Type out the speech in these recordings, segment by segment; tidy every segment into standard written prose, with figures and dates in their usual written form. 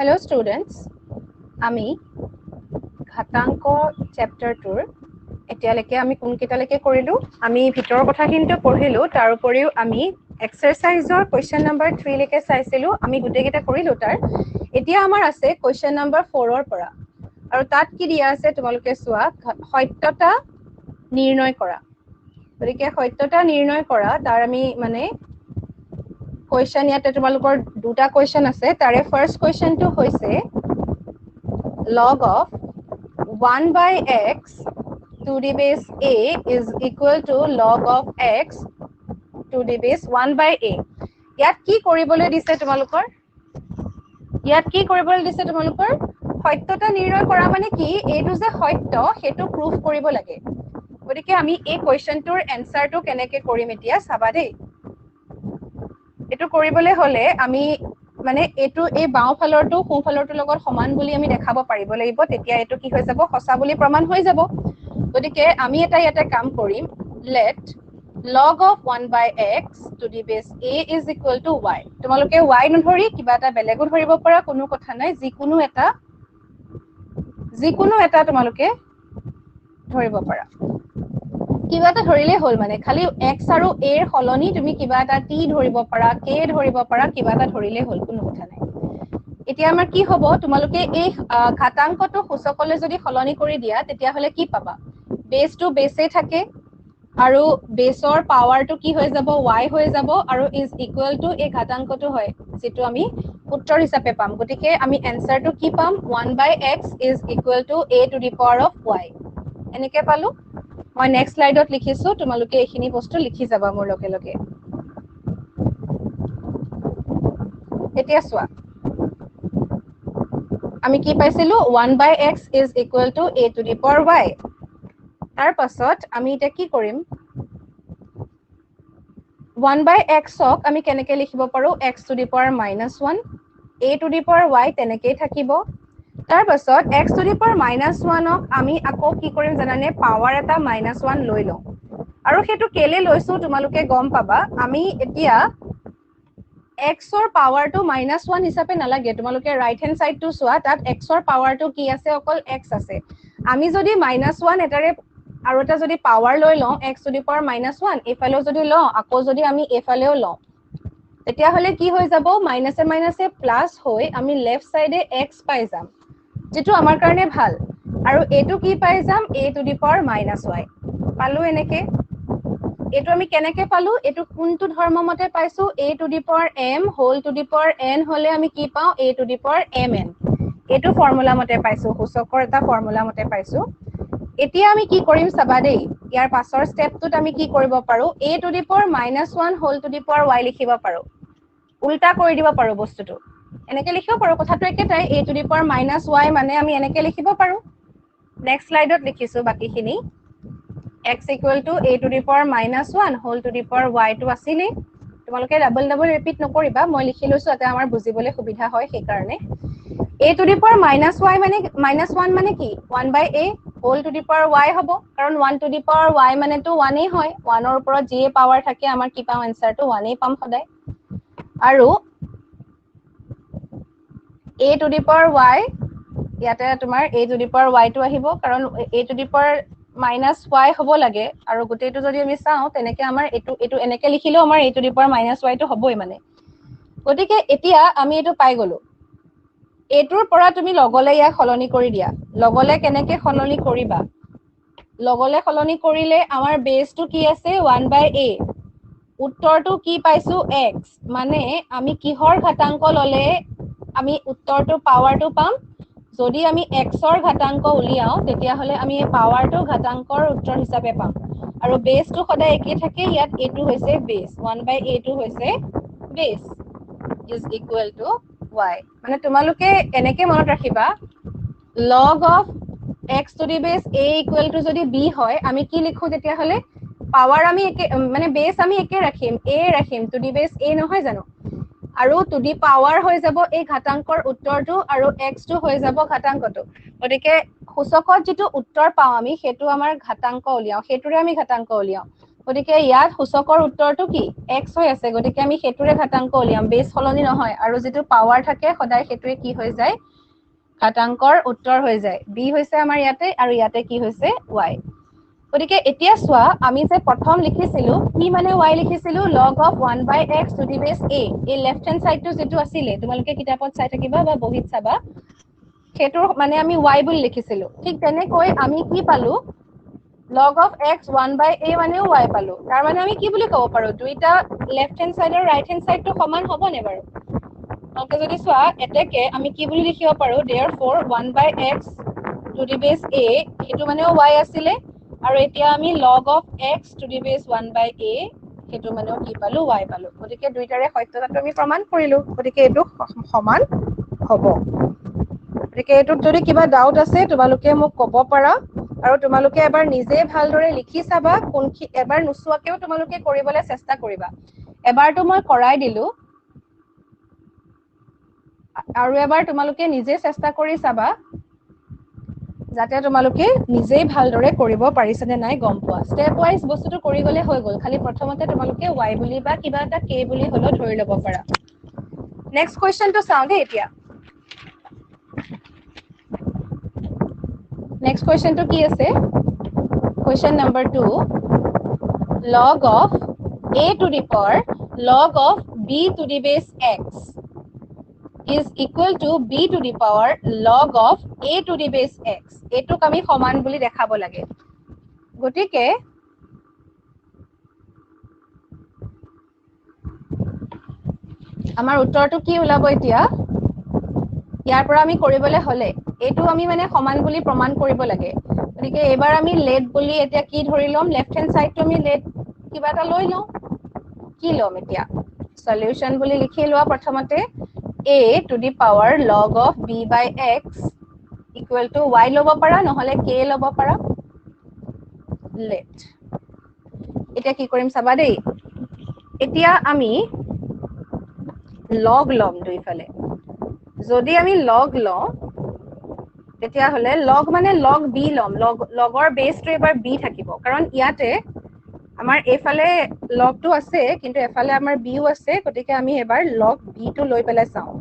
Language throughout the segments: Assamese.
Hello students, আমি ঘাতাংক chapter 2 এতিয়ালৈকে আমি কোন কেইটালৈকে কৰিলো আমি ভিতৰৰ কথা কিন্তু পঢ়িলো তাৰ উপৰিও আমি এক্সাৰসাইজৰ কোৱেশ্চন নম্বৰ 3 লৈকে চাইছিলো আমি গুটেই কেইটা কৰিলো তাৰ এতিয়া আমাৰ আছে কোৱেশ্চন নম্বৰ 4 ৰ পৰা আৰু তাত কি দিয়া আছে তোমালোকে চোৱা সত্যতা নিৰ্ণয় কৰা গতিকে সত্যতা নিৰ্ণয় কৰা তাৰ আমি মানে question ইয়াতে তোমালোকৰ দুটা question আছে তাৰে first question টো হৈছে log of 1 by x to the base a is equal to log of x to the base 1 by a ইয়াত কি কৰিবলৈ দিছে তোমালোকৰ সত্যতা নিৰ্ণয় কৰা মানে কি এইটো যে সত্য হেতু প্ৰুফ কৰিব লাগে গতিকে আমি এই কোৱেশ্চনটোৰ এনসাৰটো কেনেকৈ কৰিম এতিয়া চাবা দেই এটো কৰিবলৈ হলে আমি মানে এটো এই বাও ফালৰটো সোঁ ফালৰটো লগত সমান বুলি আমি দেখাব পাৰিব লাগিব তেতিয়া এটো কি হৈ যাব সঁচা বুলি প্ৰমাণ হৈ যাব গতিকে আমি এটা ইয়াতে কাম কৰিম let log of 1 by x to the base a is equal to y তোমালোকে y নধৰি কিবা এটা বেলেগো ধৰিব পৰা কোনো কথা নাই যিকোনো এটা তোমালোকে ধৰিব পৰা কিবা এটা ধৰিলে হল মানে খালি x আৰু a ৰ হলনি তুমি কিবা এটা t ধৰিব পাৰা k ধৰিব পাৰা কিবা এটা ধৰিলে হল কোনো কথা নাই এতিয়া আমাৰ কি হ'ব তোমালোকে এই ঘাতাংকটো সূচকলৈ যদি হলনি কৰি দিয়া তেতিয়া হলে কি পাবা বেস টু বেসে থাকে আৰু বেসৰ পাৱাৰটো কি হৈ যাব y হৈ যাব আৰু is equal to এই ঘাতাংকটো হয় যেটো আমি উত্তৰ হিচাপে পাম গতিকে আমি এনসাৰটো কি পাম 1 by x is equal to a to the power of y এনেকে পালো মই নেক্সট স্লাইডত লিখিছো তোমালোকে এইখিনি বস্তু লিখি যাবা মোৰ লগে লগে এতিয়া চোৱা আমি কি পাইছিলো 1 by x is equal to a to the power y তাৰ পাছত আমি এটা কি কৰিম 1 by x ক আমি কেনেকৈ লিখিব পাৰো x to the power -1 a to the power y তেনেকৈ থাকিব তাৰ পাছত x to the power -1 ক আমি আকৌ কি কৰিম জানানে পাৱাৰ এটা -1 লৈ লওঁ আৰু হেতু কেলে লৈছো তোমালোকে গম পাবা আমি এতিয়া x ৰ পাৱাৰটো -1 হিচাপে নালাগে তোমালোকে ৰাইট হ্যান্ড সাইডটো চোৱা তাত x ৰ পাৱাৰটো কি আছে অকল x আছে আমি যদি -1 এটাৰে আৰু এটা যদি পাৱাৰ লৈ লওঁ x to the power -1 এফালেও যদি লওঁ আকৌ যদি আমি এফালেও লওঁ তেতিয়া হলে কি হৈ যাব মাইনাসে মাইনাসে প্লাস হৈ আমি লেফট সাইডে x পাই যাম যেটো আমাৰ কাৰণে ভাল আৰু এটো কি পাই যাম a to the power -y পালো এনেকে এটো আমি কেনেকে পালো এটো কোনটো ধৰ্ম মতে পাইছো a to the power m whole to the power n হলে আমি কি পাও a to the power mn এটো ফৰ্মুলা মতে পাইছো সূচকৰ এটা ফৰ্মুলা মতে পাইছো এতিয়া আমি কি কৰিম চাবা দেই ইয়াৰ পাছৰ স্টেপটোত আমি কি কৰিব পাৰো a to the power -1 whole to the power y লিখিব পাৰো উল্টা কৰি দিব পাৰো বস্তুটো এনেকে লিখিব পাৰো কথাটো একেটাই a to the power -y মানে আমি এনেকে লিখিব পাৰো নেক্সট স্লাইডত লিখিছো বাকিখিনি x equal to a to the power -1 whole to the power y টো আছিলে তোমালোকে ডাবল ৰিপিট নকৰিবা মই লিখি লৈছো যাতে আমাৰ বুজিবলৈ সুবিধা হয় সেই কাৰণে a to the power -y মানে -1 মানে কি 1 by a whole to the power y হ'ব কাৰণ 1 to the power y মানে তো 1 এ হয় 1 ৰ ওপৰত যি পাৱাৰ থাকে আমাৰ কি পাম আনসাৰটো 1 এ পাম সদায় আৰু a to the power y ইয়াতে তোমাৰ a to the power y টো আহিব কাৰণ a to the power -y হ'ব লাগে আৰু গোটেইটো যদি আমি চাও তেনেকে আমাৰ এটো এনেকে লিখিলেও আমাৰ a to the power -y টো হ'বই মানে গতিকে এতিয়া আমি এটো পাই গলো এটোৰ পৰা তুমি লগলে ইয়া খলনি কৰি দিয়া লগলে কেনেকে খলনি কৰিবা লগলে খলনি কৰিলে আমাৰ বেসটো কি আছে 1 by a উত্তৰটো কি পাইছো x মানে আমি কিহৰ ঘাতাংক ললে আমি উত্তৰটো পাৱাৰটো পাম যদি আমি x ৰ ঘাতাংক উলিয়াও তেতিয়া হলে আমি এই পাৱাৰটো ঘাতাংকৰ উত্তৰ হিচাপে পাম আৰু বেসটো সদায় একে থাকে ইয়াত এটো হৈছে বেস 1 by a টো হৈছে base is equal to y মানে তোমালোকে এনেকে মনত ৰাখিবা log of x to the base a equal to যদি b হয় আমি কি লিখো তেতিয়া হলে পাৱাৰ আমি একে মানে বেস আমি একে ৰাখিম a ৰাখিম to the base a নহয় জানো আৰু to the power হৈ যাব এই ঘাতাংকৰ উত্তৰটো আৰু x টো হৈ যাব ঘাতাংকটো গতিকে সূচকত যেটো উত্তৰ পাও আমি হেতু আমাৰ ঘাতাংক উলিয়াও হেতুৰে আমি ঘাতাংক উলিয়াও গতিকে ইয়াত সূচকৰ উত্তৰটো কি x হৈ আছে গতিকে আমি হেতুৰে ঘাতাংক উলিয়াম বেস সলনি নহয় আৰু যেটো পাৱাৰ থাকে সদায় হেতুৰে কি হৈ যায় ঘাতাংকৰ উত্তৰ হৈ যায় b হৈছে আমাৰ ইয়াতে আৰু ইয়াতে কি হৈছে y গতিকে এতিয়া সোৱা আমি যে প্ৰথম লিখিছিলো কি মানে y লিখিছিলো log of 1/x to the base a এই লেফট হ্যান্ড সাইডটো যেটো আছিলে তোমালোকে কিতাপত চাই থাকিবা বা বহিত চাবা হেতুৰ মানে আমি y বুলি লিখিছিলো ঠিক তেনেকৈ আমি কি পালো log of x 1/a মানেও y পালো তাৰ মানে আমি কি বুলি ক'ব পাৰো দুইটা লেফট হ্যান্ড সাইড আৰু ৰাইট হ্যান্ড সাইডটো সমান হ'ব নে বাৰু তোমালোকে যদি সোৱা এতেকে আমি কি বুলি লিখিব পাৰো therefore 1/x to the base a হেতু মানেও y আছিলে আৰু এতিয়া আমি log of x to the base 1/a হেতু মানেও কি পালো y পালো গতিকে দুইটাৰে সত্যতাটো আমি প্ৰমাণ কৰিলো গতিকে এটো সমান হ'ব গতিকে এটোত যদি কিবা ডাউট আছে তোমালোকে মোক ক'ব পাৰা আৰু তোমালোকে এবাৰ নিজে ভালদৰে লিখি চাবা কোনকি এবাৰ নুসুৱাকেও তোমালোকে কৰিবলৈ চেষ্টা কৰিবা এবাৰটো মই কৰাই দিলো আৰু এবাৰ তোমালোকে নিজে চেষ্টা কৰি চাবা যাতে তোমালোকে নিজেই ভালদৰে কৰিব পাৰিছনে নাই গম পোৱা স্টেপ ওয়াইজ বস্তুটো কৰি গলে হৈ গল খালি প্ৰথমতে তোমালোকে y বুলি বা কিবা এটা k বুলি হলো ধৰি লব পাৰা নেক্সট কোৱেশ্চনটো চাও দে এতিয়া নেক্সট কোৱেশ্চনটো কি আছে question number 2 log of a to the power log of b to the base x is equal to b to the power log of a to the base x এটুক আমি সমান বুলি দেখাব লাগে গটিকে আমাৰ উত্তৰটো কি ওলাব এতিয়া ইয়াৰ পৰা আমি কৰিবলৈ হলে এটু আমি মানে সমান বুলি প্ৰমাণ কৰিব লাগে গতিকে এবাৰ আমি লেট বুলি এতিয়া কি ধৰি লম লেফট হ্যান্ড সাইডটো আমি লেট কিবা এটা লৈ লওঁ কি লম এতিয়া সলিউশন বুলি লিখি লোৱা প্ৰথমতে a to the power log of b by x equal to y লব পাৰা নহলে k লব পাৰা লেট এতিয়া কি কৰিম চাবা দেই এতিয়া আমি log লম দুইফালে যদি আমি log লওঁ তেতিয়া হলে log মানে log b লম লগৰ বেসটো এবাৰ b থাকিব কাৰণ ইয়াতে আমাৰ এফালে লগটো আছে কিন্তু এফালে আমাৰ বিও আছে গতিকে আমি এবাৰ log b টো লৈ পেলাই চাওঁ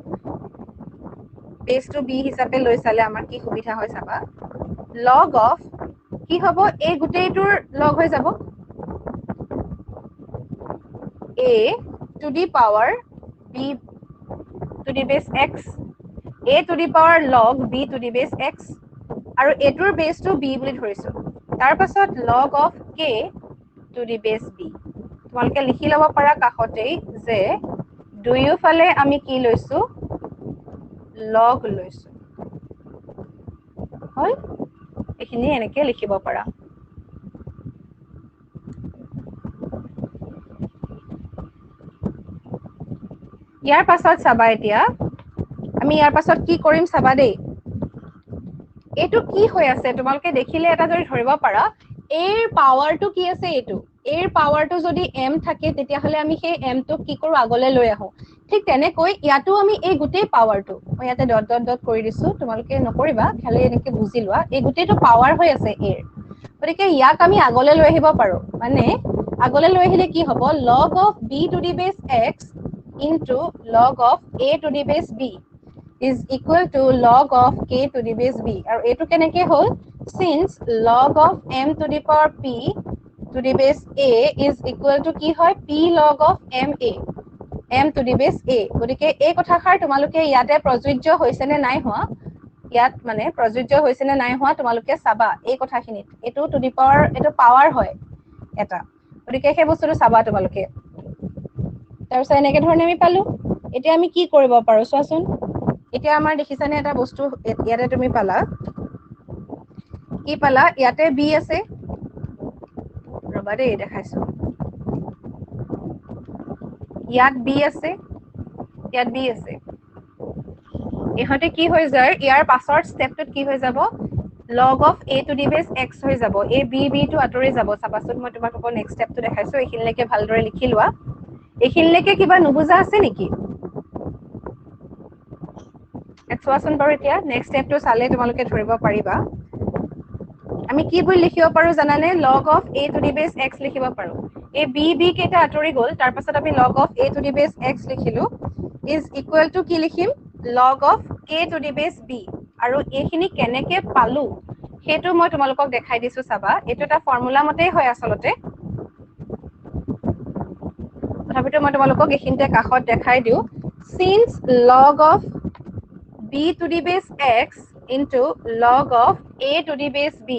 বেসটো b হিচাপে লৈ চালে আমাৰ কি সুবিধা হয় চাবা log of কি হ'ব এই গুটেইটোৰ log হৈ যাব a to the power b to the base x a to the power log b to the base x আৰু এটোৰ বেসটো b বুলি ধৰিছো তাৰ পাছত log of k to the base b তোমালোকে লিখি লব পাৰা কাখতেই যে দুয়োফালে আমি কি লৈছো log লৈছো হয় এখিনি এনেকে লিখিব পাৰা ইয়াৰ পাছত চাবা এতিয়া আমি ইয়াৰ পাছত কি কৰিম চাবা দেই এটো কি হৈ আছে তোমালোকে দেখিলে এটা যদি ধৰিব পাৰা এৰ পাৱাৰটো কি আছে এটো এৰ পাৱাৰটো যদি m থাকে তেতিয়া হলে আমি সেই m টো কি কৰো আগলে লৈ আহো ঠিক তেনেকৈ ইয়াতো আমি এই গুটেই পাৱাৰটো মই ইয়াতে ডট ডট ডট কৰি দিছো তোমালোকে নকৰিবা খালি এনেকে বুজি লোৱা এই গুটেইটো পাৱাৰ হৈ আছে এৰ গতিকে ইয়াক আমি আগলে লৈ আহিব পাৰো মানে আগলে লৈ আহিলে কি হ'ব log of b to the base x into log of a to the base b is equal to log of k to the base b আৰু এটো কেনেকে হল since log of m to the power p to the base a is equal to কি হয় p log of m to the base a গতিকে এই কথাষাৰ তোমালোকে ইয়াতে প্ৰযোজ্য হৈছে নে নাই হোৱা ইয়াত মানে প্ৰযোজ্য হৈছে নে নাই হোৱা তোমালোকে চাবা এই কথাখিনিত এটো টু দি পাৱাৰ এটো পাৱাৰ হয় এটা গতিকে সেই বস্তুটো চাবা তোমালোকে তাৰপিছত এনেকে ধৰণে আমি পালো এতিয়া আমি কি কৰিব পাৰো চোৱাচোন এতিয়া আমাৰ দেখিছানে এটা বস্তু ইয়াতে তুমি পালা কি পালা ইয়াতে b আছে ৰবা দেই দেখাইছো ইয়াত b আছে ইয়াত b আছে ইহতে কি হৈ যায় ইয়াৰ পাছৰ স্টেপটোত কি হৈ যাব log of a to the base x হৈ যাব এই b টো আতৰি যাব চাবাচোন মই তোমাক নেক্সট স্টেপটো দেখাইছো এইখিনিলৈকে ভালদৰে লিখি লোৱা এইখিনিলৈকে কিবা নুবুজা আছে নেকি চোৱাচোন বাৰু এতিয়া নেক্সট স্টেপটো চালে তোমালোকে ধৰিব পাৰিবা আমি কি বুলি লিখিব পাৰো জানানে log of a to the base x লিখিব পাৰো এই b কেটা আঁতৰি গ'ল তাৰ পাছত আমি log of a to the base x লিখিলো is equal to কি লিখিম log of a to the base b আৰু এইখিনি কেনেকে পালো সেইটো মই তোমালোকক দেখাই দিছো চাবা এটো এটা ফৰ্মুলা মতেই হয় আসলতে তথাপিতো মই তোমালোকক এইখিনতে কাখত দেখাই দিও since log of b to the base x into log of a to the base b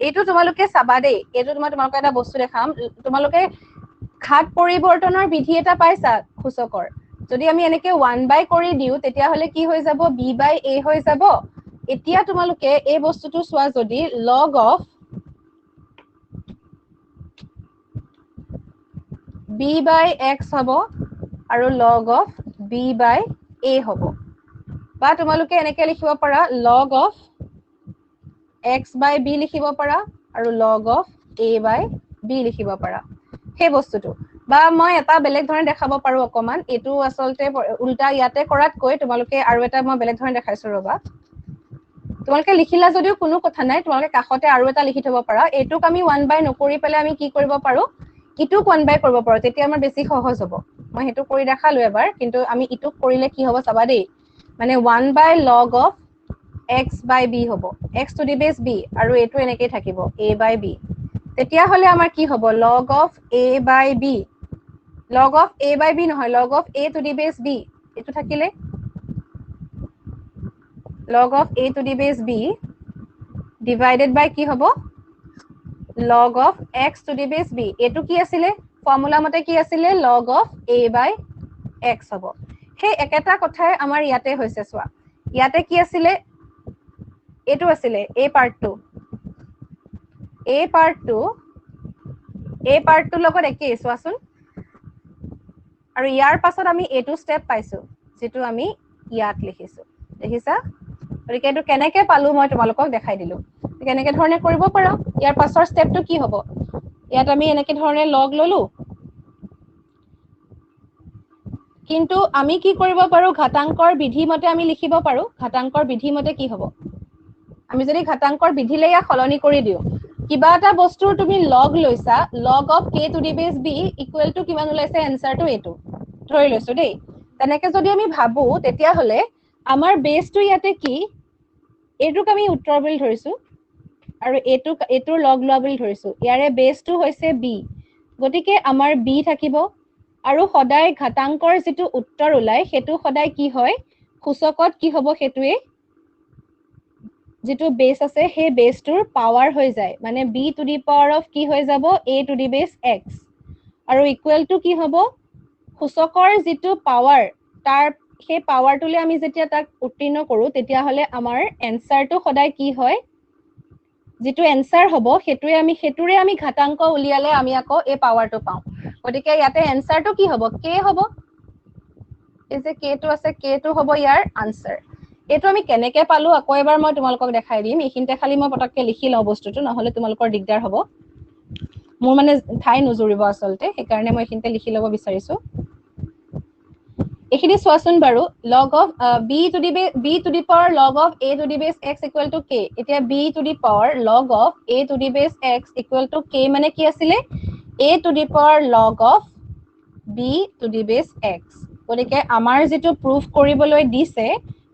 এইটো তোমালোকে চাবা দেই এইটো তোমালোকক এটা বস্তু দেখাম তোমালোকে ঘাত পৰিৱৰ্তনৰ বিধি এটা পাইছা খুচকৰ যদি আমি এনেকে 1 বাই কৰি দিও তেতিয়া হলে কি হৈ যাব b বাই a হৈ যাব এতিয়া তোমালোকে এই বস্তুটো চোৱা যদি log of b by x হ'ব আৰু log of b by a হ'ব বা তোমালোকে এনেকে লিখিব পাৰা log of x by b লিখিব পাৰা আৰু log of a by b লিখিব পাৰা সেই বস্তুটো বা মই এটা বেলেগ ধৰণে দেখাব পাৰো অকমান এটো আসলতে উল্টা ইয়াতে কৰাত কৈ তোমালোকে আৰু এটা মই বেলেগ ধৰণে দেখাইছো ৰবা তোমালোকে লিখিলা যদিও কোনো কথা নাই তোমালোকে কাখতে আৰু এটা লিখি থব পাৰা এটোক আমি 1 বাই নকৰি পেলে আমি কি কৰিব পাৰো ইটুক 1 বাই কৰিব পাৰো তেতিয়া আমাৰ বেছি সহজ হ'ব মই হেতু কৰি দেখালো এবাৰ কিন্তু আমি ইটুক কৰিলে কি হ'ব চাবা দেই মানে 1 বাই log of x by b হ'ব x to the base b আৰু এটো এনেকৈ থাকিব a by b তেতিয়া হলে আমাৰ কি হ'ব log of a by b log of a by b নহয় log of a to the base b এটো থাকিলে log of a to the base b divided by কি হ'ব log of x to the base b এটো কি আছিলে ফৰ্মুলা মতে কি আছিলে log of a by x হ'ব হে একেটা কথাই আমাৰ ইয়াতে হৈছে সোৱা ইয়াতে কি আছিলে এটো আছিলে a part 2 লগত একেই সোৱাচোন আৰু ইয়াৰ পাছত আমি এটো স্টেপ পাইছো যেটো আমি ইয়াত লিখিছো দেখিছা গতিকে এটো কেনেকে পালো মই তোমালোকক দেখাই দিলো কেনেকে ধৰণে কৰিব পাৰা ইয়াৰ পাছৰ স্টেপটো কি হ'ব ইয়াত আমি এনেকে ধৰণে লগ ললো কিন্তু আমি কি কৰিব পাৰো ঘাতাংকৰ বিধি মতে আমি লিখিব পাৰো ঘাতাংকৰ বিধি মতে কি হ'ব আমি যদি ঘাতাংকৰ বিধিলে ইয়া খলনি কৰি দিও কিবা এটা বস্তুৰ তুমি লগ লৈছা log of k to the base b equal to কিমান ওলাইছে এনসাৰটো এটো ধৰি লৈছো দেই তেনেকে যদি আমি ভাবো তেতিয়া হলে আমাৰ বেসটো ইয়াতে কি এটোক আমি উত্তৰ বুলি ধৰিছো আৰু এটোৰ লগ লোৱা বুলি ধৰিছো ইয়াৰে বেসটো হৈছে b গতিকে আমাৰ b থাকিব আৰু সদায় ঘাতাংকৰ যেটো উত্তৰ ওলাই হেতু সদায় কি হয় খুচকত কি হ'ব হেতুৱে যেটো বেস আছে হে বেসটোৰ পাৱাৰ হৈ যায় মানে b to the power of কি হৈ যাব a to the base x আৰু ইকুৱেল টু কি হ'ব খুচকৰ যেটো পাৱাৰ তাৰ হে পাৱাৰটোলে আমি যেতিয়া তাক উত্তীৰ্ণ কৰো তেতিয়া হলে আমাৰ এনসাৰটো সদায় কি হয় যেটো এনসাৰ হ'ব হেতুৰে আমি ঘাতাংক উলিয়ালে আমি আকৌ এই পাৱাৰটো পাও গতিকে ইয়াতে এনসাৰটো কি হ'ব k হ'ব এই যে k টো আছে k টো হ'ব ইয়াৰ আনসাৰ এটো আমি কেনেকে পালো আকৌ এবাৰ মই তোমালোকক দেখাই দিম এইখিনতে খালি মই পটককে লিখি লও বস্তুটো নহলে তোমালোকৰ দিগদাৰ হ'ব মোৰ মানে ঠাই নজুৰিব আসলতে সেই কাৰণে মই এইখিনতে লিখি লব বিচাৰিছো এখিনি সোৱাচোন বাৰু log of b to the power log of a to the base x equal to k এতিয়া b to the power log of a to the base x equal to k মানে কি আছিলে a to the power log of b to the base x গতিকে আমাৰ যেটো প্ৰুফ কৰিবলৈ দিছে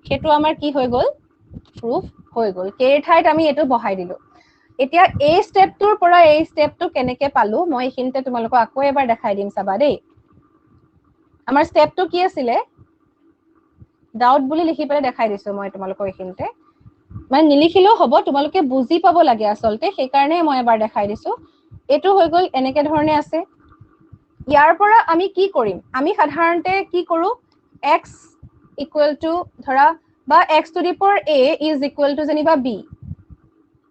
হেতু আমাৰ কি হৈ গল প্ৰুফ হৈ গল k এৰ ঠাইত আমি এটো বহাই দিলো এতিয়া এই স্টেপটোৰ পৰা এই স্টেপটো কেনেকে পালো মই এইখিনতে তোমালোকক আকৌ এবাৰ দেখাই দিম চাবা দেই আমাৰ স্টেপটো কি আছিলে ডাউট বুলি লিখি পেলে দেখাই দিছো মই তোমালোকক এইখিনতে মানে নিলিখিলেও হ'ব তোমালোকে বুজি পাব লাগে আসলতে সেই কাৰণে মই এবাৰ দেখাই দিছো এটো হৈ গল এনেকে ধৰণে আছে ইয়াৰ পৰা আমি কি কৰিম আমি সাধাৰণতে কি কৰো x equal to ধৰা বা x to the power a is equal to যেনিবা b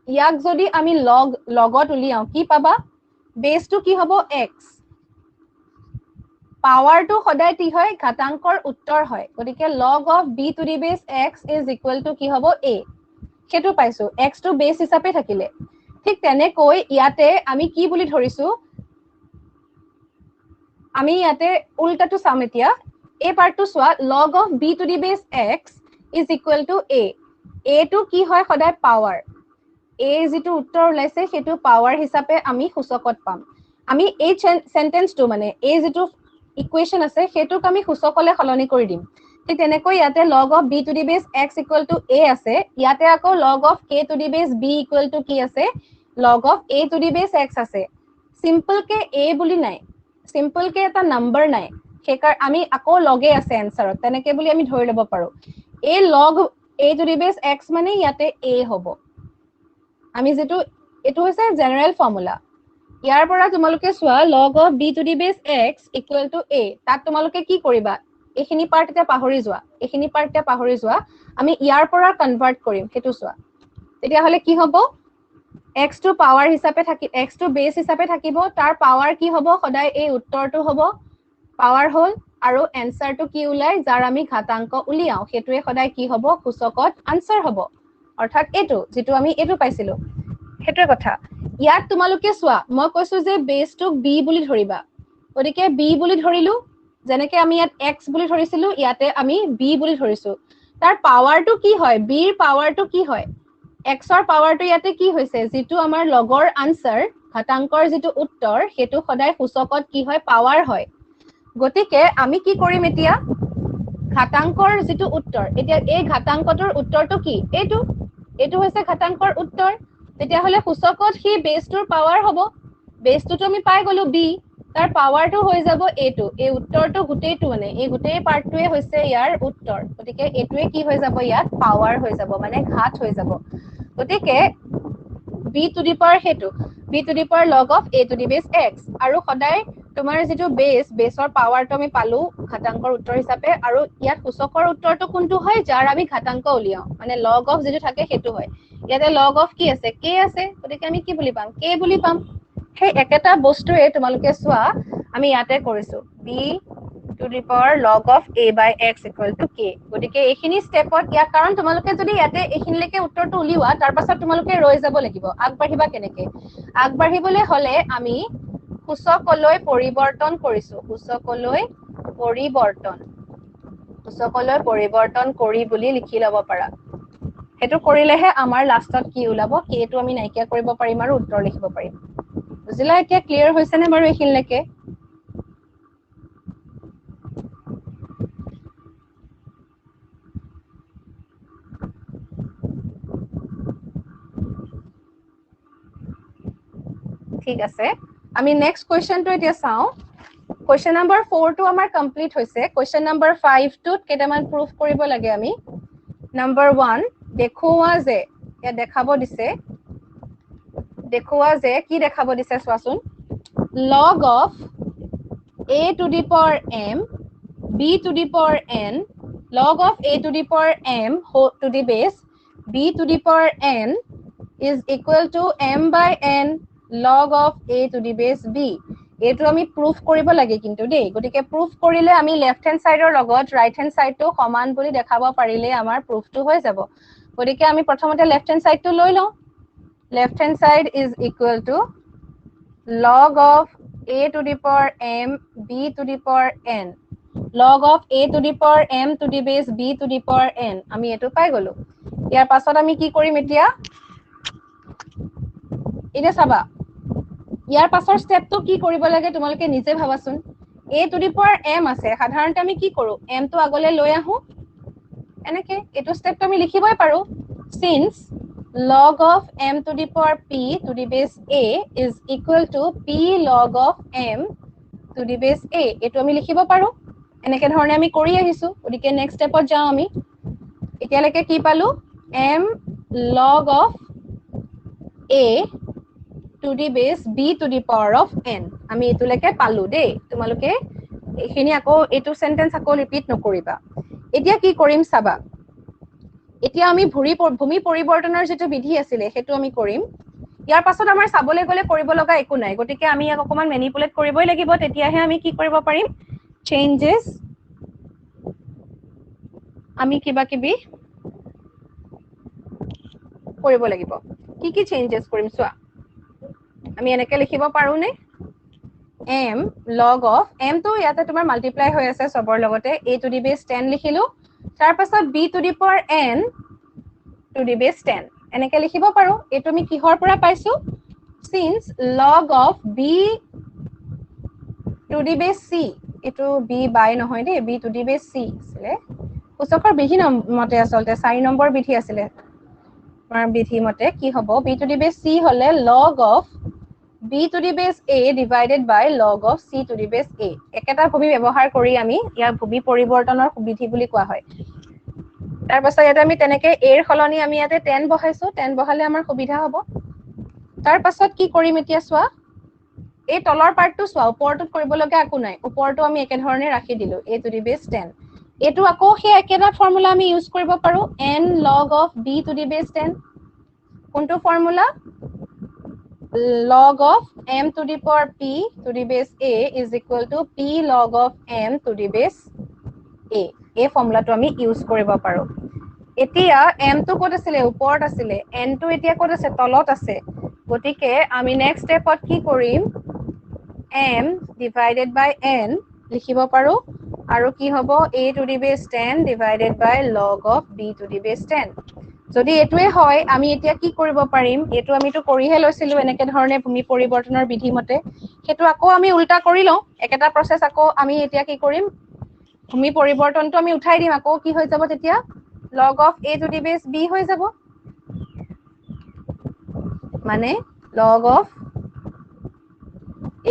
ইয়াক যদি আমি লগত উলিয়াও কি পাবা বেসটো কি হ'ব x পাৱাৰটো সদায় কি হয় ঘাতাংকৰ উত্তৰ হয় গতিকে log of b to the base x is equal to কি হ'ব a হেতু পাইছো x টো বেস হিচাপে থাকিলে ঠিক তেনেকৈ ইয়াতে আমি কি বুলি ধৰিছো আমি ইয়াতে উল্টাটো চাম এতিয়া এই পাৰ্টটো সোৱা log of b to the base x is equal to a টো কি হয় সদায় পাৱাৰ a যেটো উত্তৰ ওলাইছে হেতু পাৱাৰ হিচাপে আমি খুচকত পাম আমি এই সেন্টেন্সটো মানে এই যেটো ইকুৱেশ্যন আছে হেতুক আমি সূচকলে সলনি কৰি দিম ঠিক তেনেকৈ ইয়াতে log of b to the base x equal to a আছে ইয়াতে আকৌ log of k to the base b equal to কি আছে log of a to the base x আছে সিম্পল কে a বুলি নাই সিম্পল কে এটা নাম্বাৰ নাই হেকাৰ আমি আকৌ লগে আছে এনসাৰত তেনেকে বুলি আমি ধৰি লব পাৰো a log a to the base x মানে ইয়াতে a হ'ব আমি যেটো এটো হৈছে জেনাৰেল ফৰ্মুলা ইয়াৰ পৰা তোমালোকে সোৱা log of b to the base x equal to a তাত তোমালোকে কি কৰিবা এখিনি পাৰ্ট এটা পাহৰি যোৱা আমি ইয়াৰ পৰা কনভাৰ্ট কৰিম হেতু সোৱা তেতিয়া হলে কি হ'ব x to power হিচাপে থাকি x to base হিচাপে থাকিব তাৰ পাৱাৰ কি হ'ব সদায় এই উত্তৰটো হ'ব পাৱাৰ হল আৰু এনসাৰটো কি উলাই যাৰ আমি ঘাতাংক উলিয়াও হেতুৱে সদায় কি হ'ব সূচকত আনসাৰ হ'ব অৰ্থাৎ এটো যেটো আমি এটো পাইছিলো হেতুৰ কথা ইয়াত তোমালোকে সোৱা মই কৈছো যে বেসটোক b বুলি ধৰিবা ওদিকে b বুলি ধৰিলো যেনেকে আমি ইয়াত x বুলি ধৰিছিলো ইয়াতে আমি b বুলি ধৰিছো তাৰ পাৱাৰটো কি হয় b ৰ পাৱাৰটো কি হয় x ৰ পাৱাৰটো ইয়াতে কি হৈছে যেটো আমাৰ লগৰ আনসাৰ ঘাতাংকৰ যেটো উত্তৰ হেতু সদায় সূচকত কি হয় পাৱাৰ হয় গতিকে আমি কি কৰিম এতিয়া ঘাতাংকৰ যেটো উত্তৰ এতিয়া এই ঘাতাংকটোৰ উত্তৰটো কি এটো হৈছে ঘাতাংকৰ উত্তৰ তেতিয়া হলে সূচকত কি বেসটোৰ পাৱাৰ হ'ব বেসটোটো আমি পাই গলো b তাৰ পাৱাৰটো হৈ যাব এটো এই উত্তৰটো গুটেইটো মানে এই গুটেই পাৰ্টটোৱে হৈছে ইয়াৰ উত্তৰ গতিকে এটোৱে কি হৈ যাব ইয়াত পাৱাৰ হৈ যাব মানে ঘাত হৈ যাব গতিকে b to the power হেতু b to the power log of a to the base x আৰু সদায় তোমাৰ যেটো বেসৰ পাৱাৰটো আমি পালো ঘাতাংকৰ উত্তৰ হিচাপে আৰু ইয়াত সূচকৰ উত্তৰটো কোনটো হয় যাৰ আমি ঘাতাংক উলিয়াও মানে log of যেটো থাকে হেতু হয় ইয়াতে log of কি আছে k আছে গতিকে আমি কি বুলি পাম k বুলি পাম সেই একেটা বস্তুৱে তোমালোকে সোৱা আমি ইয়াতে কৰিছো b to the power log of a by x equal to k গতিকে এইখিনি স্টেপত ইয়া কাৰণ তোমালোকে যদি ইয়াতে এইখিনিলৈকে উত্তৰটো উলিওৱা তাৰ পাছত তোমালোকে ৰৈ যাব লাগিব আগবাঢ়িবা কেনেকে আগবাঢ়িবলৈ হলে আমি সূচকলৈ পৰিৱৰ্তন কৰিছো সূচকলৈ পৰিৱৰ্তন কৰি বুলি লিখি লব পাৰা হেতু কৰিলেহে আমাৰ লাষ্টত কি ওলাব কেটো আমি নাইকিয়া কৰিব পাৰিম আৰু উত্তৰ লিখিব পাৰিম বুজিলা এতিয়া ক্লিয়াৰ হৈছে নে বাৰু এইখিনিলৈকে ঠিক আছে আমি নেক্সট কোৱেশ্চনটো এতিয়া চাও কোৱেশ্চন নম্বৰ 4 টো আমাৰ কমপ্লিট হৈছে কোৱেশ্চন নম্বৰ 5 টোত কেটামান প্ৰুফ কৰিব লাগে আমি নম্বৰ 1 দেখুৱা যে ইয়া দেখাব দিছে কি দেখাব দিছে চোৱাচোন log of a to the power m b to the power n log of a to the power m to the base b to the power n is equal to m by n log of a to the base b এটো আমি প্রুফ কৰিব লাগে কিন্তু দেই গটিকে প্ৰুফ কৰিলে আমি লেফট হ্যান্ড সাইডৰ লগত ৰাইট হ্যান্ড সাইডটো সমান বুলি দেখাব পাৰিলে আমাৰ প্ৰুফটো হৈ যাব গটিকে আমি প্ৰথমতে লেফট হ্যান্ড সাইডটো লৈ লওঁ left hand side is equal to log of a to the power m b to the power n log of a to the power m to the base b to the power n আমি এটো পাই গলো ইয়াৰ পাছত আমি কি কৰিম এতিয়া এটা চাবা ইয়াৰ পাছৰ স্টেপটো কি কৰিব লাগে তোমালোকে নিজে ভাবাচোন a to the power m আছে সাধাৰণতে আমি কি কৰো m টো আগলৈ লৈ আহো এনেকে এটো স্টেপটো আমি লিখিবই পাৰো since log of m to the power p to the base a is equal to p log of m to the base a এটো আমি লিখিব পাৰো এনেকে ধৰণে আমি কৰি আহিছো ওদিকে নেক্সট স্টেপত যাও আমি এতিয়ালৈকে কি পালো m log of a to the base b to the power of n আমি এতুলৈকে পালো দেই তোমালোকে এখিনি আকৌ এটো সেন্টেন্স আকৌ ৰিপিট নকৰিবা এতিয়া কি কৰিম চাবা এতিয়া আমি ভূমি পৰিৱৰ্তনৰ যেটো বিধি আছিল হেতু আমি কৰিম ইয়াৰ পাছত আমাৰ চাবলৈ গলে কৰিব লগা একো নাই গটিকে আমি ইয়াক অকমান ম্যানিপুলেট কৰিবই লাগিব তেতিয়াহে আমি কি কৰিব পাৰিম চেঞ্জেস আমি কিবা কিবি কৰিব লাগিব কি চেঞ্জেস কৰিম সোৱা আমি এনেকে লিখিব পাৰো নে m log of m তো ইয়াতে তোমাৰ মাল্টিপ্লাই হৈ আছে সবৰ লগতে a to the base 10 লিখিলো তাৰ পাছত b to the power n to the base 10 এনেকে লিখিব পাৰো এটো আমি কিহৰ পৰা পাইছো since log of b to the বেছ c এটো b বাই নহয় দে b টু দি বেছ c আছিলে সূচকৰ বিধি মতে আসলতে 4 নম্বৰ বিধি আছিলে আমাৰ বিধি মতে কি হ'ব b টু দি বেছ c হলে log of b to the base a divided by log of c to the base a একেটা ভূমি ব্যৱহাৰ কৰি আমি ইয়াৰ ভূমি পৰিৱৰ্তনৰ বিধি বুলি কোৱা হয় তাৰ পাছত ইয়াতে আমি তেনেকে a ৰ খলনি আমি ইয়াতে 10 বহাইছো 10 বহালে আমাৰ সুবিধা হ'ব তাৰ পাছত কি কৰিম এতিয়া চোৱা এই তলৰ পাৰ্টটো চোৱা ওপৰটোত কৰিব লগা একো নাই ওপৰটো আমি একে ধৰণে ৰাখি দিলো a to the base 10 এটো আকৌ সেই একেটা ফৰ্মুলা আমি ইউজ কৰিব পাৰো n log of b to the base 10 কোনটো formula log of m to the power p to the base a is equal to p log of m to the base a এই ফৰ্মুলাটো আমি ইউজ কৰিব পাৰো এতিয়া m টো কত আছিল ওপৰত আছিল n টো এতিয়া কত আছে তলত আছে গতিকে আমি নেক্সট স্টেপত কি কৰিম m divided by n লিখিব পাৰো আৰু কি হ'ব a to the base 10 divided by log of b to the base 10 যদি এটোৱে হয় আমি এতিয়া কি কৰিব পাৰিম এটো আমিটো কৰিহে লৈছিলো এনেকে ধৰণে ভূমি পৰিৱৰ্তনৰ বিধি মতে হেতু আকৌ আমি উল্টা কৰি লওঁ একেটা প্ৰসেস আকৌ আমি এতিয়া কি কৰিম ভূমি পৰিৱৰ্তনটো আমি উঠাই দিম আকৌ কি হৈ যাব তেতিয়া log of a to the base b হৈ যাব মানে log of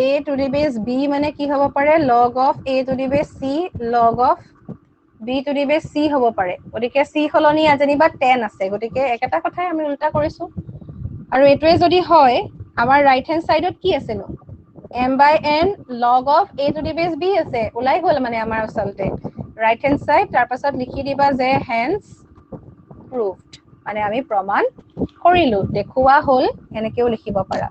a to the base b মানে কি হ'ব পাৰে log of a to the base c log of b to the base c হ'ব পাৰে গতিকে c খলনি আজনিবা 10 আছে গতিকে একেটা কথাই আমি উল্টা কৰিছো আৰু এটোৱে যদি হয় আমাৰ ৰাইট হ্যান্ড সাইডত কি আছে নো m by n log of a to the base b আছে উলাই গল মানে আমাৰ আসলতে ৰাইট হ্যান্ড সাইড তাৰ পাছত লিখি দিবা যে hence proved মানে আমি প্ৰমাণ কৰিলো দেখুৱা হল এনেকেও লিখিব পাৰা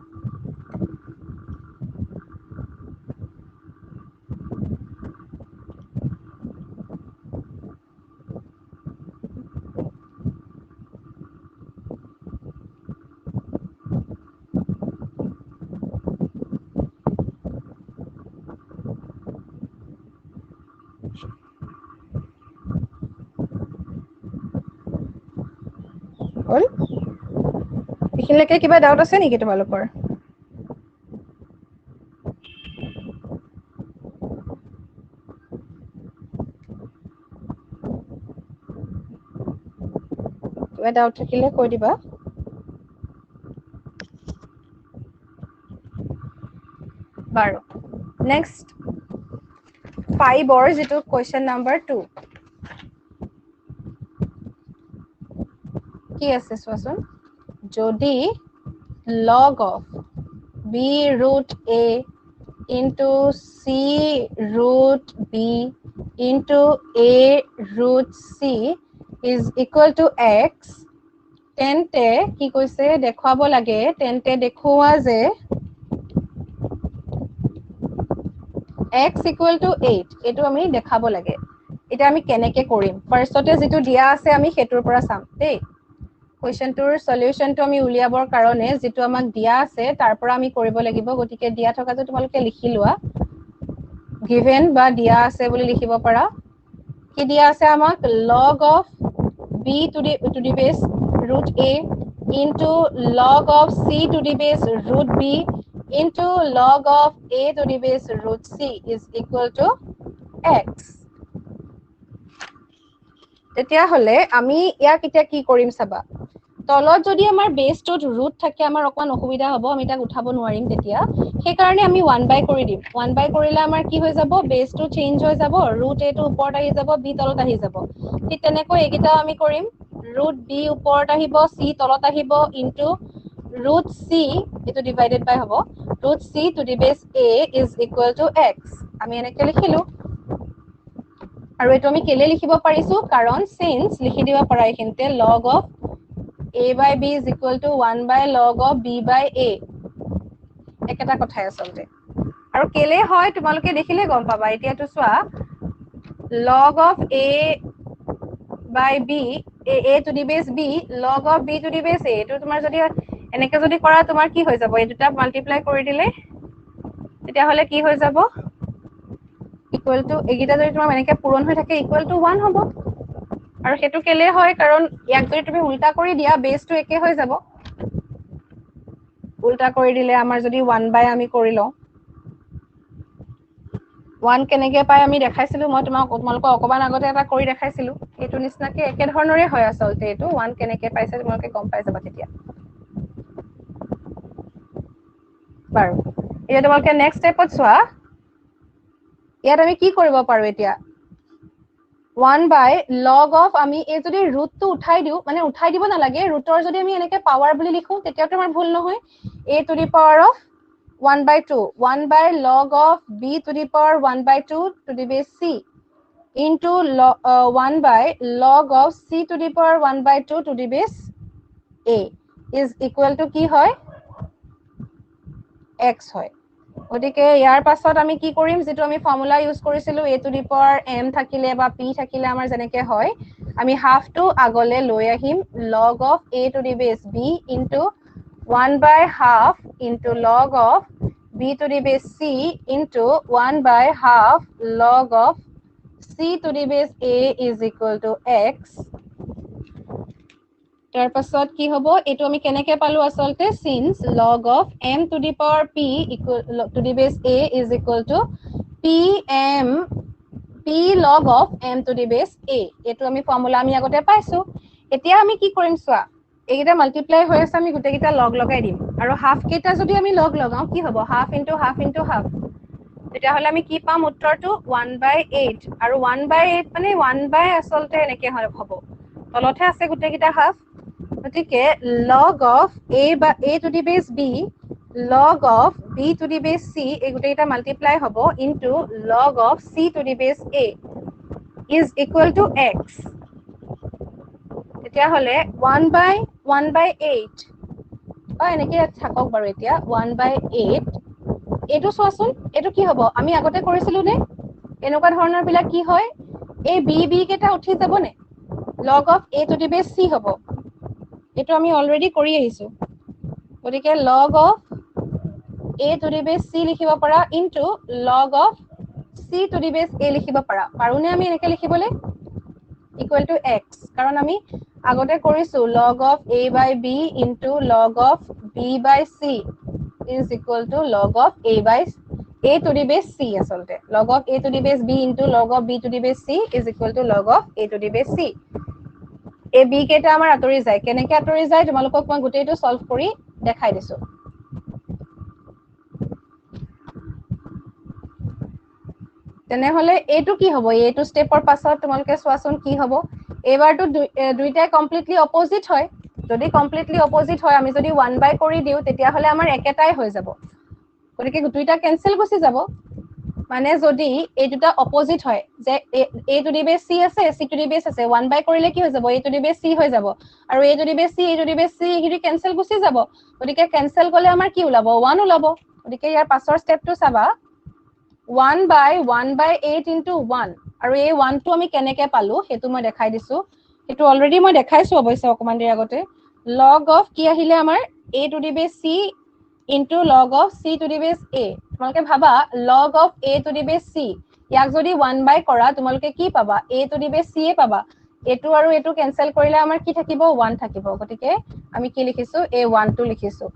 হল ইখিনলৈকে কিবা ডাউট আছে নেকি তোমালোকৰ কিবা ডাউট থাকিলে কৈ দিবা বাৰু নেক্সট 5 or যেটো question number 2 কি আছে চোৱাচোন যদি log of b root a into c root b into a root c is equal to x তেন্তে কি কৈছে দেখুৱাব লাগে তেন্তে দেখুৱা যে x equal to 8 এটো আমি দেখাব লাগে এটা আমি কেনেকে কৰিম ফাৰ্ষ্টতে যেটো দিয়া আছে আমি হেতুৰ পৰা চাম দেই কোৱেশ্চনটোৰ সলিউশনটো আমি উলিয়াবৰ কাৰণে যেটো আমাক দিয়া আছে তাৰ পৰা আমি কৰিব লাগিব গতিকে দিয়া থকাটো তোমালোকে লিখি লোৱা given বা দিয়া আছে বুলি লিখিব পাৰা কি দিয়া আছে আমাক log of b to the base root a into log of c to the base root b into log of a to the base root c is equal to x তেতিয়া হলে আমি ইয়াক এতিয়া কি কৰিম চাবা তলত যদি আমাৰ বেসটোত ৰুট থাকে আমাৰ অকমান অসুবিধা হ'ব আমি তাক উঠাব নোৱাৰিম তেতিয়া সেই কাৰণে আমি 1 বাই কৰি দিম 1 বাই কৰিলে আমাৰ কি হৈ যাব বেসটো চেঞ্জ হৈ যাব ৰুট a টো ওপৰত আহি যাব b তলত আহি যাব ঠিক তেনেকৈ একিটা আমি কৰিম ৰুট b ওপৰত আহিব c তলত আহিব ইনটু ৰুট c এটো ডিভাইডেড বাই হ'ব root c to the base a is equal to x আমি এনেকৈ লিখিলো আৰু এটো আমি কেলে লিখিব পাৰিছো কাৰণ since লিখি দিবা পাৰা এখিনতে log of a by b is equal to 1 by log of b by a একেটা কথাই আসলতে আৰু কেলে হয় তোমালোকে দেখিলে গম পাবা এতিয়াটো চোৱা log of a by b a to the base b log of b to the base a এটো তোমাৰ যদি এনেকে যদি কৰা তোমাৰ কি হৈ যাব এই দুটা মাল্টিপ্লাই কৰি দিলে তেতিয়া হলে কি হৈ যাব equal to এগিটা যদি তোমাৰ এনেকে পূৰণ হৈ থাকে equal to 1 হ'ব আৰু হেতু কেলে হয় কাৰণ ইয়াক যদি তুমি উল্টা কৰি দিয়া বেসটো একে হৈ যাব উল্টা কৰি দিলে আমাৰ যদি 1 বাই আমি কৰি লওঁ 1 কেনেকৈ পাই আমি দেখাইছিলো মই তোমালোকক অকমান আগতে এটা কৰি দেখাইছিলো এইটো নিচিনাকে একে ধৰণৰে হয় আচলতে এইটো 1 কেনেকৈ পাইছে তোমালোকে গম পাই যাবা তেতিয়া বাৰু এতিয়া তোমালোকে নেক্সট স্টেপত চোৱা ইয়াত আমি কি কৰিব পাৰো এতিয়া 1 by log of আমি এই যদি ৰুটটো উঠাই দিও মানে উঠাই দিব নালাগে ৰুটৰ যদি আমি এনেকে পাৱাৰ বুলি লিখো তেতিয়াও তোমাৰ ভুল নহয় a to the power of 1 by 2 1 by log of b to the power 1 by 2 to the base c into 1 by log of c to the power 1 by 2 to the base a is equal to কি হয় x হয় ওদিকে ইয়াৰ পাছত আমি কি কৰিম যেটো আমি ফৰ্মুলা ইউজ কৰিছিলো a to the power m থাকিলে বা p থাকিলে আমাৰ জেনেকে হয় আমি হাফ টু আগলে লৈ আহিম log of a to the base b into 1 by half into log of b to the base c into 1 by half log of c to the base a is equal to x তাৰ পাছত কি হ'ব এটো আমি কেনেকৈ পালো আসলতে since log of m to the power p equal to the base a is equal to p log of m to the base a এটো আমি ফৰ্মুলা আমি আগতে পাইছো এতিয়া আমি কি কৰিম সোৱা এইটা মাল্টিপ্লাই হৈ আছে আমি গুটে কিটা লগ লগাই দিম আৰু হাফ কেটা যদি আমি লগ লগাও কি হ'ব half into half into half এটা হলে আমি কি পাম উত্তৰটো 1/8 আৰু 1/8 মানে 1 আসলতে এনেকে হ'ব তলতে আছে গুটে কিটা হাফ গতিকে log of a to the base b log of b to the base c এই গুটে কিটা মাল্টিপ্লাই হ'ব into log of c to the base a is equal to x এতিয়া হলে 1/8 এনেকে থাকক বাৰু এতিয়া 1/8 এটো সোৱাচোন এটো কি হ'ব আমি আগতে কৰিছিলো নে এনেকুৱা ধৰণৰ বিলাক কি হয় এই b কেটা উঠি যাব নে log of a to the base c হ'ব এটো আমি অলৰেডি কৰি আহিছো গতিকে log of a to the base c লিখিব পাৰা into log of c to the base a লিখিব পাৰা পাৰুনে আমি এনেকে লিখিবলে equal to x কাৰণ আমি আগতে কৰিছো log of a by b into log of b by c is equal to log of a to the base c আসলতে log of a to the base b into log of b to the base c is equal to log of a to the base c a b কেটা আমাৰ আতৰি যায় কেনেকৈ আতৰি যায় তোমালোকক মই গুটেইটো সলভ কৰি দেখাই দিছো তেনে হলে এটো কি হ'ব এটো স্টেপৰ পাছত তোমালোকে সোৱাচোন কি হ'ব এবাৰটো দুইটাই কমপ্লিটলি অপোজিট হয় যদি কমপ্লিটলি অপোজিট হয় আমি যদি 1 বাই কৰি দিও তেতিয়া হলে আমাৰ একেটাই হৈ যাব গতিকে দুইটা ক্যান্সেল গুচি যাব মানে যদি এই দুটা অপোজিট হয় যে a to the base c আছে c to the base আছে 1 বাই কৰিলে কি হৈ যাব a to the base c হৈ যাব আৰু a to the base c ইগিৰি ক্যান্সেল গুচি যাব গতিকে ক্যান্সেল গলে আমাৰ কি ওলাব 1 ওলাব গতিকে ইয়াৰ পাছৰ স্টেপটো চাবা 1/8 into 1 আৰু এই 1 টো আমি কেনেকৈ পালো হেতু মই দেখাই দিছো হেতু অলৰেডি মই দেখাইছো অৱশ্যে অকমান দেৰি আগতে log of কি আহিলে আমাৰ a to the base c into log of c to the base a তোমালোকে ভাবা log of a to the base c ইয়াক যদি 1 বাই কৰা তোমালোকে কি পাবা a to the base c এ পাবা এটো আৰু এটো ক্যান্সেল কৰিলে আমাৰ কি থাকিব 1 থাকিব গতিকে আমি কি লিখিছো a 1 টো লিখিছো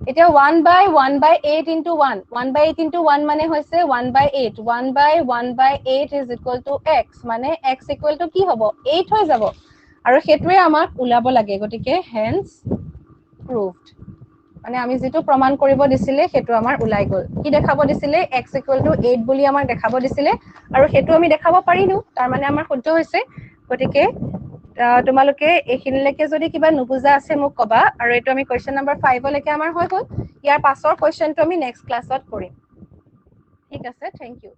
এতিয়া 1/8 into 1 1/8 into 1 মানে হৈছে 1/8 1/8 is equal to x মানে x equal to কি হ'ব 8 হৈ যাব আৰু হেতুৱে আমাক উলাব লাগে গতিকে hence proved মানে আমি যেটো প্ৰমাণ কৰিব দিছিলে হেতু আমাৰ উলাই গল কি দেখাব দিছিলে x equal to 8 বুলি আমাক দেখাব দিছিলে আৰু হেতু আমি দেখাব পাৰিলো তাৰ মানে আমাৰ শুদ্ধ হৈছে গতিকে তোমালোকে এখিনলৈকে যদি কিবা নুবুজা আছে মোক কবা আৰু এটো আমি কোৱেশ্চন নম্বৰ 5 লৈকে আমাৰ হৈ গল ইয়াৰ পাছৰ কোৱেশ্চনটো আমি নেক্সট ক্লাছত কৰিম ঠিক আছে থ্যাংক ইউ